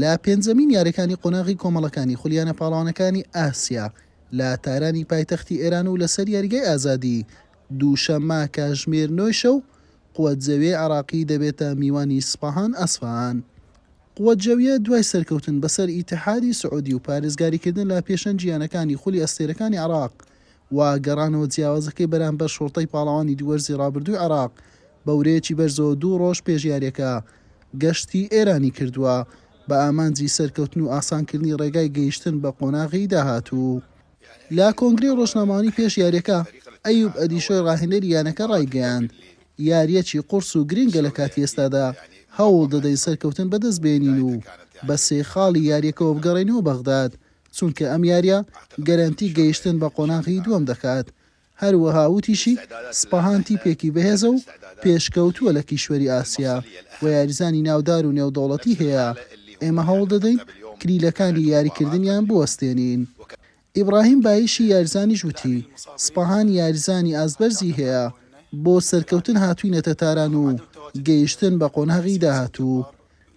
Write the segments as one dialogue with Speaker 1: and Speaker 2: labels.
Speaker 1: لە پێنجەمین یاریەکانی قۆناغی کۆمەڵەکانی خولیانە پاڵەوانەکانی ئاسیا لە تارانی پایتەختی ئێران و لەسەر یاریگای ئازادی دووشەممە کاتژمێر 9 شەو قووەتجەویی عێراقی دەبێتە میوانی سپاهان ئەسفەهان. قووەتجەویە دوای سەرکەوتن بەسەر ئیتیحادی سعودی و پارێزگاریکردن لە پێشەنگیانەکانی خولی ئەستێرەکانی عێراق و گەڕانەوە جیاوازەکەی بەرامبەر شۆڕتەی پاڵەوانی دووەرزی ڕابردووی عێراق بەورەیەکی بەرزەوە 2 ڕۆژ پێش یاریەکە گەشتی ئێرانی کردووە بە ئامانجی سەرکەوتن و ئاسانکردنی ڕێگای گەیشتن بە قۆناغی داهاتوو. لا کۆنگرەی ڕۆژنامەوانی پێش یاریەکە ئەیوب ئەدیشۆی ڕاهێنەری یانەکە ڕایگەیاند یاریەکی قورس و گرنگە لە کاتی ئێستادا هەوڵ دەدەین سەرکەوتن بەدەست بێنین و بە سێ خاڵی یاریەکەوە بگەڕێنەوە بەغداد چونکە ئەم یاریە گەرانتی گەیشتن بە قۆناغی دووەم دەکات. هەروەها وتیشی سپاهان تیپێکی بەهێزە و پێشکەوتووە لە کیشوەری ئاسیا و یاریزانی ناودار و نێودەوڵەتی هەیە. ئێمە هەوڵ دەدەین کلیلەکانی یاریکردنیان بوەستێنین. ئیبراهیم بایشی یاریزانی ژووتی سپاهان یاریزانی ئازبەرزی هەیە بۆ سەرکەوتن هاتووینەتە تاران و گەیشتن بە قۆناغی داهاتوو.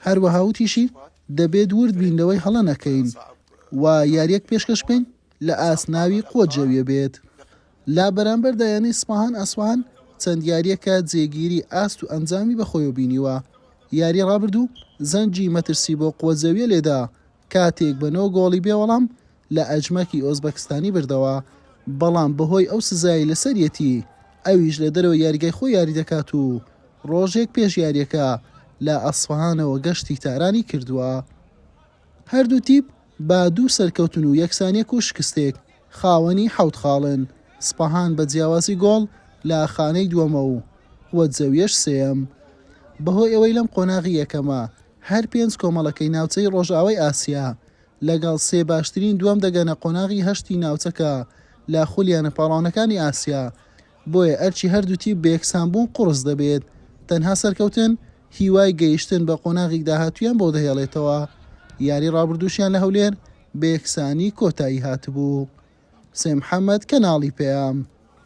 Speaker 1: هەروەها وتیشی دەبێت ورد بینەوەی هەڵە نەکەین و یاریەک پێشکەش بکەین لە ئاسناوی قووەتجەویە بێت. لا بەرامبەر دایانەی سپاهان ئەسفەهان چەند یاریەکە جێگیری ئاست و ئەنجامی بەخۆیەوە بینیوە. یاری ڕابردوو زەنجی مەترسی بۆ قووەتجەویە لێدا کاتێک بە 9 گۆڵی بێوەڵام لە ئەجمەکی ئۆزبەکستانی بردەوە بەڵام بەهۆی ئەو سزایی لەسەرەتی ئەویش لە دەرەوە یاریگای خۆی یاری دەکات و ڕۆژێک پێش یاریەکە لە ئەسفەهانەوە گەشتی تارانی کردووە. هەردوو تیپ با 2 سەرکەوتن و یەکسانیەک و شکستێک خاوەنی 7 خاڵن. سپاهان بە جیاوازی گۆڵ لە خانەی دووەمە و قووەتجەویەش سێم. بەهۆی ئەوەی لەم قۆناغی یەکەمە هەر 5 کۆمەڵەکەی ناوچەی ڕۆژئاوای ئاسیا لەگەڵ 3 باشترین دووەم دەگەنە قۆناغی 8 ناوچەکە لە خولیانە پاڵەوانەکانی ئاسیا. بۆیە ئەرچی هەردوو تیپ بە یەکسانبوون قورس دەبێت تەنها سەرکەوتن هیوای گەیشتن بە قۆناغی داهاتویان بۆ دەهێڵێتەوە. یاری ڕابردووشیان لە هەولێر بە یەکسانی کۆتایی هاتبوو. سێ محەممەد کەناڵی پێام.